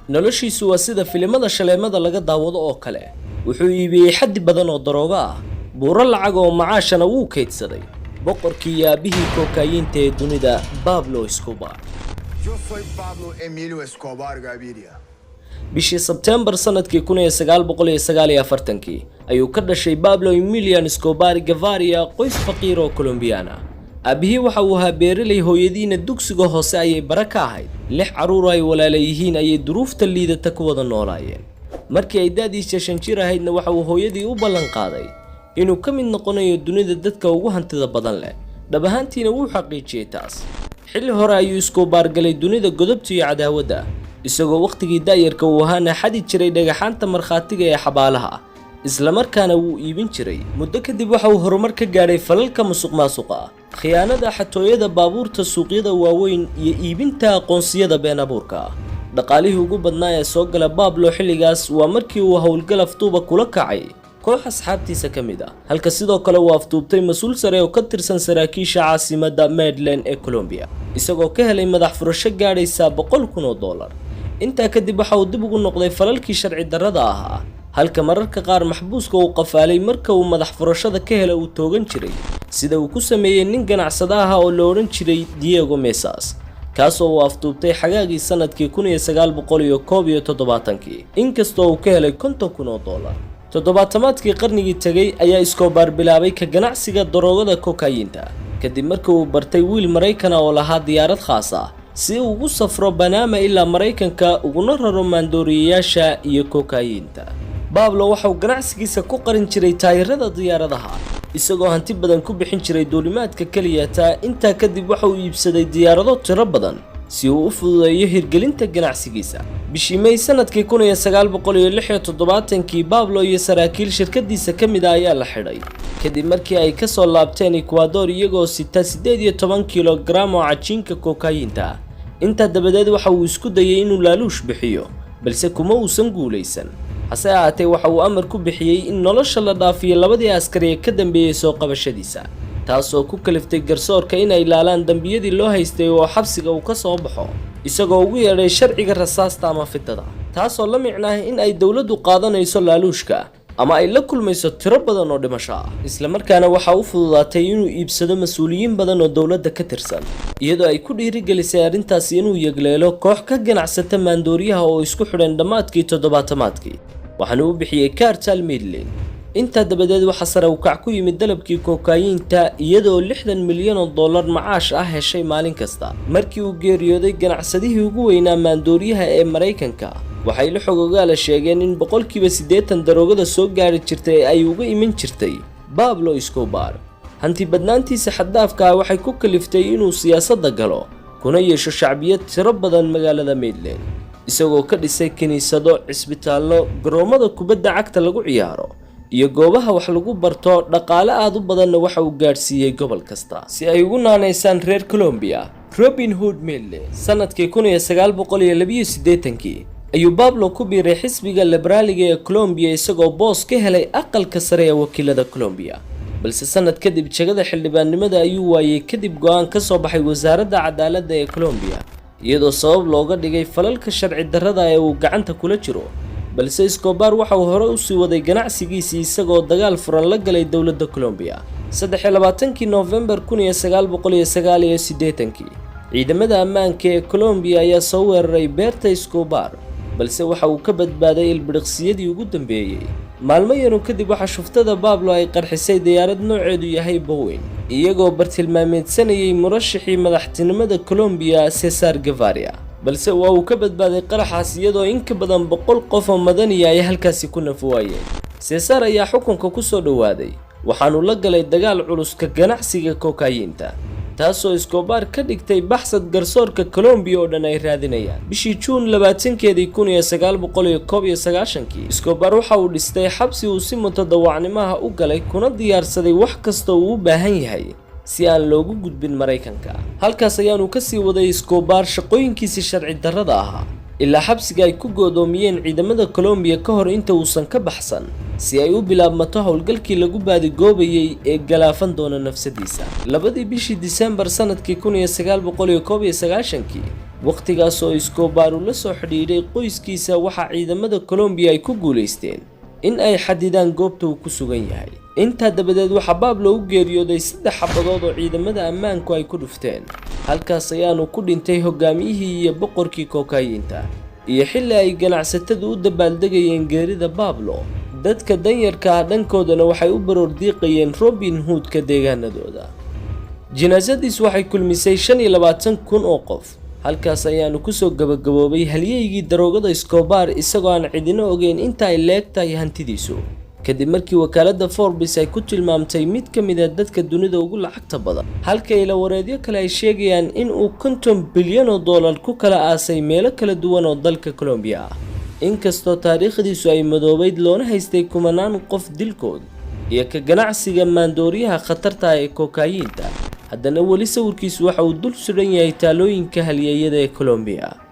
noloshiisu waa sida filimada shaleemada laga daawado oo kale. Wuxuu iibiyey xaddi badan oo darooga ah, buuro lacag oo macaashana wuu kaydsaday. boqorkii aabihii kookaayiinta ee dunida Pablo Escobar. bishii Sebtembar sanadkii 1949 ayuu ka dhashay Pablo Emiliano Escobar Gaviria, qoys faqiir oo Colombian ah. aabihii waxa uu ahaa beeraley, hooyadiina dugsiga hoose ayay baraka ahayd. 6 caruur ay walaalayihiin ayay duruufta liidata ku wada noolaayeen. markii ay daadiisa 5 jir ahaydna waxa uu hooyadii u ballan qaaday inuu ka mid noqonayo dunida dadka ugu hantida badan leh. dhab ahaantiina wuu xaqiijiyay taas. xilli hore ayuu Escobar galay dunida godobta iyo cadaawadda, isagoo waqtigii daayarka uu ahaana xadi jiray dhagaxaanta markhaatiga ee xabaalaha, isla markaana wuu iibin jiray. muddo kadib waxa uu horumar ka gaadhay falalka musuqmaasuqa, khiyaanada, xatooyada baabuurta suuqyada waaweyn iyo iibinta aqoonsiyada been abuurka. dhaqaalihii ugu badnaa ee soo gala Pablo xilligaas waa markii uu howlgal afduuba kula kacay koox asxaabtiisa ka mid ah, halka sidoo kale uu afduubtay mas'uul sare oo ka tirsan saraakiisha caasimadda Medellin ee Colombia, isagoo ka helay madax furasho gaadhaysa $100,000. intaa kadib waxa uu dib ugu noqday falalkii sharci darrada ahaa, halka mararka qaar maxbuuska uu qafaalay marka uu madax furashada ka helay uu toogan jiray, sida uu ku sameeyay nin ganacsada ah oo la odhan jiray Diego Mesas, kaasoo uu afduubtay xagaagii sanadkii 1971 inkastoo uu ka helay $50,000. toddobaatamaadkii qarnigii tagay ayaa Escobar bilaabay ka ganacsiga daroogada kookaayiinta, kadib markii uu bartay wiil Maraykan oo lahaa diyaarad khaas ah si uu ugu safro Panama ilaa Maraykanka uguna raro maandooriyeyaasha iyo kookaayiinta. Pablo waxa uu ganacsigiisa ku qarin jiray taayirada diyaaradaha, isagoo hanti badan ku bixin jiray duulimaadka keliyata. intaa kadib waxa uu iibsaday diyaarado tiro badan si uu u fududeeyo hirgelinta ganacsigiisa. bishii May sanadkii 1976 Pablo iyo saraakiil shirkadiisa ka mid ah ayaa la xidhay kadib markii ay ka soo laabteen Ecuador iyagoo sita 18 kilogram oo cajiinka kookaayiinta. inta dabadeed waxa uu isku dayay inuu laaluush bixiyo, balse kuma uusan guuleysan. hase ahaatee waxa uu amar ku bixiyay in nolosha la dhaafiyo labadii askari ee ka dambeeyay soo qabashadiisa, taasoo ku kaliftay garsoorka in ay ilaalaan dambiyadii loo haystay oo xabsiga uu ka soo baxo, isagoo ugu yeedhay sharciga rasaasta ama fitada, taasoo la micnaa in ay dawladdu qaadanayso laaluushka ama ay la kulmayso tiro badan oo dhimasho ah. isla markaana waxa uu fududaatay inuu iibsado mas'uuliyiin badan oo dawladda ka tirsan, iyadoo ay ku dhiirigelisay arrintaasi inuu yagleelo koox ka ganacsata maandooriyaha oo isku xidhan dhammaadkii toddobaatamaadkii, waxaana uu bixiyay Cartel Medellin. inta dabadeed waxa sare u kac ku yimid dalabkii kookaayiinta, iyadoo $60 milyan macaash ah heshay maalin kasta. markii uu geeriyooday ganacsadihii ugu weynaa maandooriyaha ee Maraykanka, waxay la xogogaala sheegeen in 80% daroogada soo gaari jirtay ay uga iman jirtay Pablo Escobar. hanti badnaantiisa xaddaafka ah waxay ku kaliftay inuu siyaasadda galo, kuna yeesho shacbiyad tiro badan magaalada Medellin, isagoo ka dhisay kiniisado, cisbitaallo, garoomada kubadda cagta lagu ciyaaro iyo goobaha wax lagu barto. dhaqaale aad u badanna waxa uu gaarsiiyay gobol kasta si ay ugu naanaysaan reer Colombia Robin Hood Medellin. sanadkii 1982 ayuu Pablo ku biiray xisbiga liberaaliga ee Colombia, isagoo boos ka helay aqalka sare ee wakiilada Colombia, balse sanad kadib jagada xildhibaannimada ayuu waayay kadib go'aan ka soo baxay wasaaradda cadaaladda ee Colombia, iyadoo sabab looga dhigay falalka sharci darrada ee uu gacanta kula jiro. balse Escobar waxa uu hore u sii waday ganacsigiisa isagoo dagaal furan la galay dawladda Colombia. 23 November 1989 ciidamada ammaanka ee Colombia ayaa soo weeraray beerta Escobar, balse waxa uu ka badbaaday ilbiriqsiyadii ugu dambeeyay. maalmo yar kadib waxa shuftada Pablo ay qarxisay diyaarad nooceedu yahay Boeing, iyagoo bartilmaameedsanayay murashixii madaxtinimada Colombia Cesar Gaviria, balse waa uu ka badbaaday qaraxaas iyadoo in ka badan 100 qof oo madani ay halkaasi ku nafwaayeen. Cesar ayaa xukunka ku soo dhawaaday, waxaanu la galay dagaal culus ka ganacsiga kookaayiinta, taasoo Escobar ka dhigtay baxsad garsoorka Colombia oo dhan ay raadinayaan. bishii June 20 1991 Escobar waxa uu dhistay xabsi uu si mutadawacnimo ah u galay, kuna diyaarsaday wax kasta oo uu u baahan yahay si aan loogu gudbin Maraykanka. halkaas ayaanu ka sii waday Escobar shaqooyinkiisa sharci darrada ahaa ilaa xabsiga ay ku goodoomiyeen ciidamada Colombia ka hor inta uusan ka baxsan, si ay u bilaabmato howlgalkii lagu baadigoobayay ee galaafan doona nafsadiisa. labadii bishii December sanadkii 1991 waqtigaas oo Escobar uu la soo xidhiidhay qoyskiisa waxa ciidamada Colombia ay ku guuleysteen in ay xadidaan goobta uu ku sugan yahay. inta dabadeed waxa Pablo u geeriyooday 3 xabadood oo ciidamada ammaanku ay ku dhufteen, halkaas ayaanu ku dhintay hogaamiyihii iyo boqorkii kokaayinta. iyo xilli ay ganacsatadu u dabaaldegayeen geerida Pablo, dadka danyarka dhankoodana waxay u baroordiiqayeen Robin Hood-ka deegaanadooda. jinaasadiisu waxay kulmisay 25,000 oo qof. halkaas ayaanu ku soo gabagaboobay halyeygii daroogada Escobar isagoo aan cidina ogeyn inta ay leegtahay hantidiisu. kadib markii wakaaladda Forbes ay ku tilmaamtay mid ka mid ah dadka dunida ugu lacagta badan, halka ila wareedyo kale ay sheegayaan in uu $50 bilyan ku kala aasay meelo kala duwan oo dalka Colombia ah. inkastoo taariikhdiisu ay madoobayd loona haystay kumanaan qof dilkood iyo ka ganacsiga maandooriyaha khatarta ah ee kokaayinta, haddana weli sawirkiisu waxa uu dul suran yahay taalooyinka halyeeyada ee Colombia.